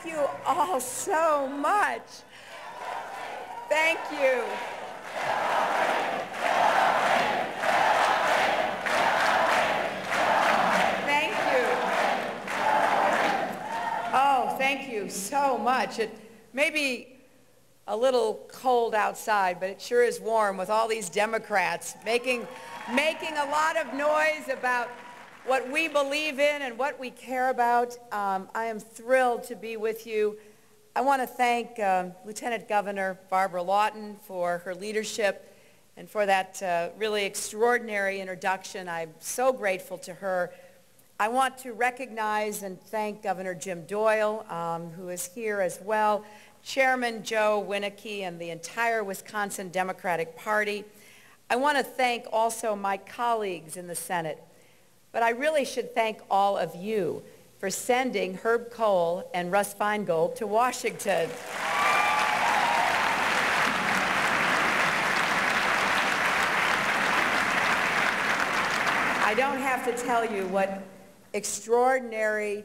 Thank you all so much. Thank you. Thank you. Oh, thank you so much. It may be a little cold outside, but it sure is warm with all these Democrats making a lot of noise about what we believe in and what we care about. I am thrilled to be with you. I want to thank Lieutenant Governor Barbara Lawton for her leadership and for that really extraordinary introduction. I'm so grateful to her. I want to recognize and thank Governor Jim Doyle, who is here as well, Chairman Joe Winnicke, and the entire Wisconsin Democratic Party. I want to thank also my colleagues in the Senate, but I really should thank all of you for sending Herb Kohl and Russ Feingold to Washington. I don't have to tell you what extraordinary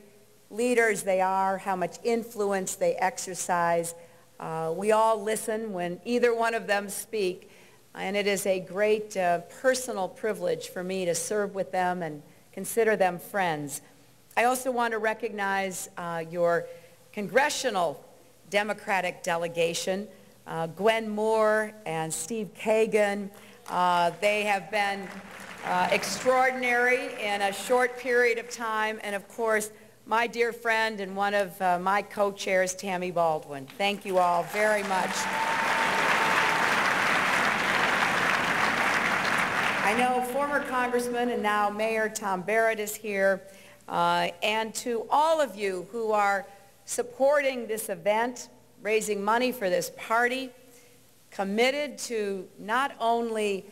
leaders they are, how much influence they exercise. We all listen when either one of them speak, and it is a great personal privilege for me to serve with them and consider them friends. I also want to recognize your congressional Democratic delegation, Gwen Moore and Steve Kagan. They have been extraordinary in a short period of time, and of course, my dear friend and one of my co-chairs, Tammy Baldwin. Thank you all very much. I know former Congressman and now Mayor Tom Barrett is here, and to all of you who are supporting this event, raising money for this party, committed to not only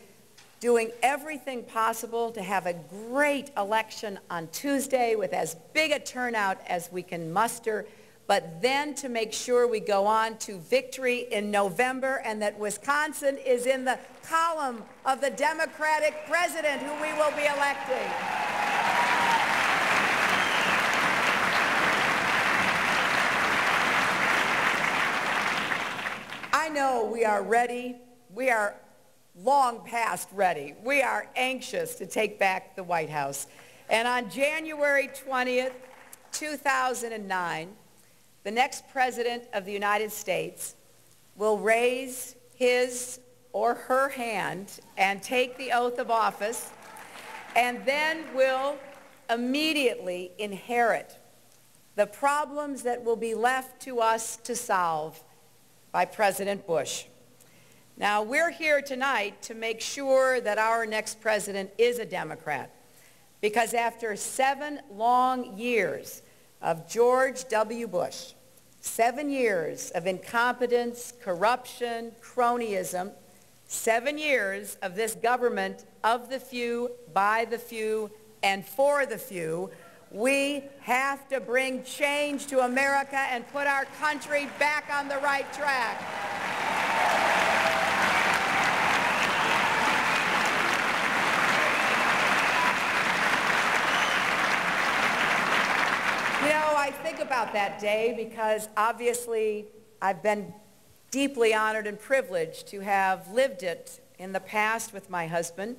doing everything possible to have a great election on Tuesday with as big a turnout as we can muster, but then to make sure we go on to victory in November and that Wisconsin is in the column of the Democratic president who we will be electing. I know we are ready. We are long past ready. We are anxious to take back the White House. And on January 20th, 2009, the next President of the United States will raise his or her hand and take the oath of office, and then will immediately inherit the problems that will be left to us to solve by President Bush. Now, we're here tonight to make sure that our next president is a Democrat, because after 7 long years of George W. Bush, 7 years of incompetence, corruption, cronyism, 7 years of this government of the few, by the few, and for the few, we have to bring change to America and put our country back on the right track. You know, I think about that day because obviously I've been deeply honored and privileged to have lived it in the past with my husband.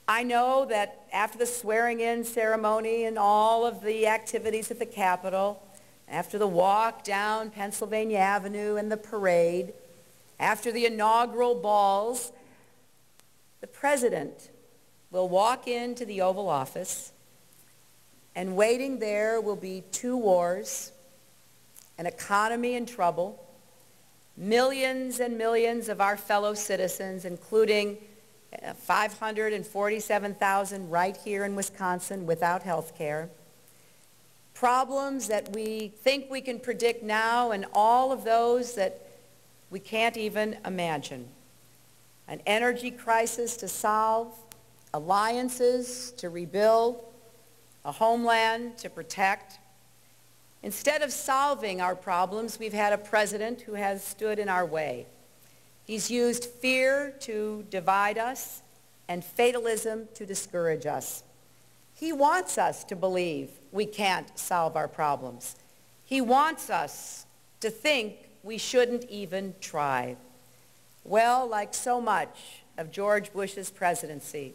I know that after the swearing-in ceremony and all of the activities at the Capitol, after the walk down Pennsylvania Avenue and the parade, after the inaugural balls, the president will walk into the Oval Office, and waiting there will be 2 wars, an economy in trouble, millions and millions of our fellow citizens, including 547,000 right here in Wisconsin without health care, problems that we think we can predict now, and all of those that we can't even imagine. An energy crisis to solve, alliances to rebuild, a homeland to protect. Instead of solving our problems, we've had a president who has stood in our way. He's used fear to divide us and fatalism to discourage us. He wants us to believe we can't solve our problems. He wants us to think we shouldn't even try. Well, like so much of George Bush's presidency,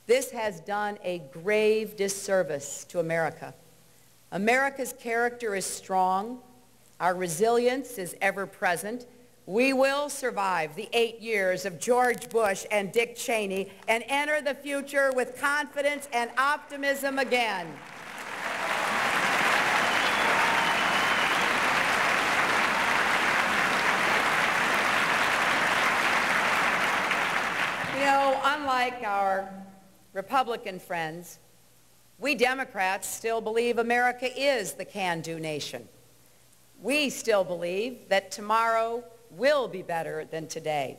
this has done a grave disservice to America. America's character is strong. Our resilience is ever present. We will survive the 8 years of George Bush and Dick Cheney and enter the future with confidence and optimism again. You know, unlike our Republican friends, we Democrats still believe America is the can-do nation. We still believe that tomorrow will be better than today.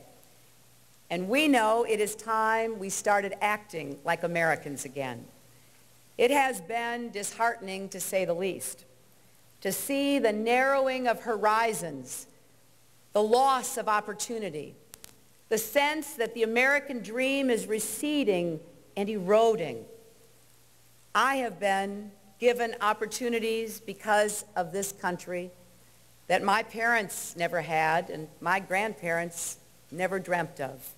And we know it is time we started acting like Americans again. It has been disheartening, to say the least, to see the narrowing of horizons, the loss of opportunity, the sense that the American dream is receding and eroding. I have been given opportunities because of this country that my parents never had and my grandparents never dreamt of.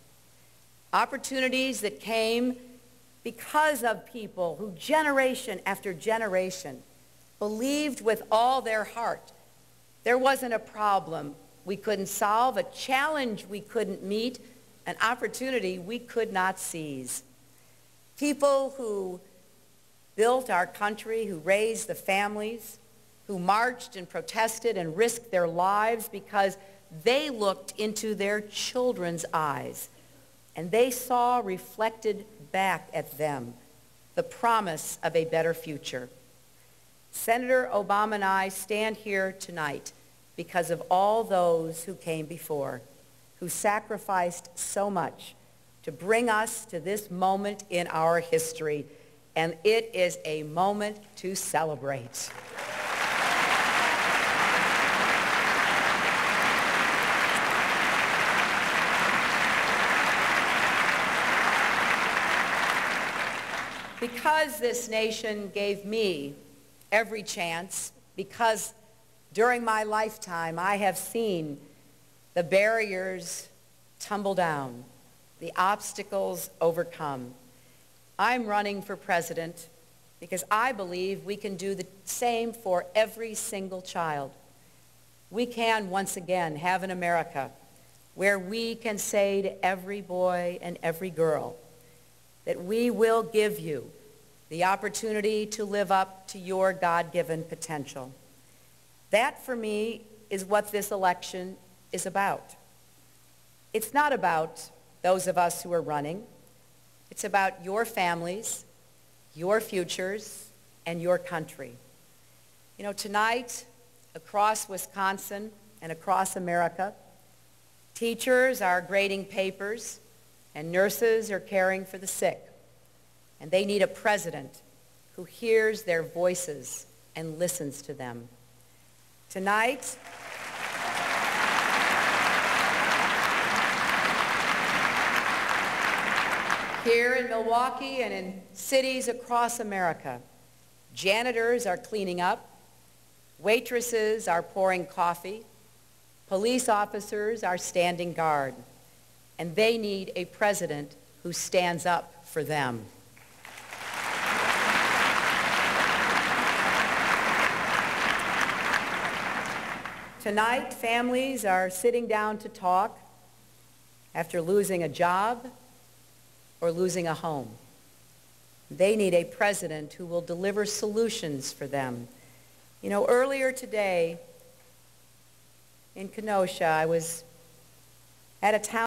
Opportunities that came because of people who generation after generation believed with all their heart there wasn't a problem we couldn't solve, a challenge we couldn't meet, an opportunity we could not seize. People who built our country, who raised the families, who marched and protested and risked their lives because they looked into their children's eyes and they saw reflected back at them the promise of a better future. Senator Obama and I stand here tonight because of all those who came before, who sacrificed so much to bring us to this moment in our history, and it is a moment to celebrate. Because this nation gave me every chance, because during my lifetime I have seen the barriers tumble down, the obstacles overcome, I'm running for president because I believe we can do the same for every single child. We can once again have an America where we can say to every boy and every girl that we will give you the opportunity to live up to your God-given potential. That, for me, is what this election is about. It's not about those of us who are running. It's about your families, your futures, and your country. You know, tonight, across Wisconsin and across America, teachers are grading papers and nurses are caring for the sick. And they need a president who hears their voices and listens to them. Tonight, here in Milwaukee and in cities across America, janitors are cleaning up, waitresses are pouring coffee, police officers are standing guard, and they need a president who stands up for them. Tonight, families are sitting down to talk after losing a job or losing a home. They need a president who will deliver solutions for them. You know, earlier today in Kenosha, I was at a town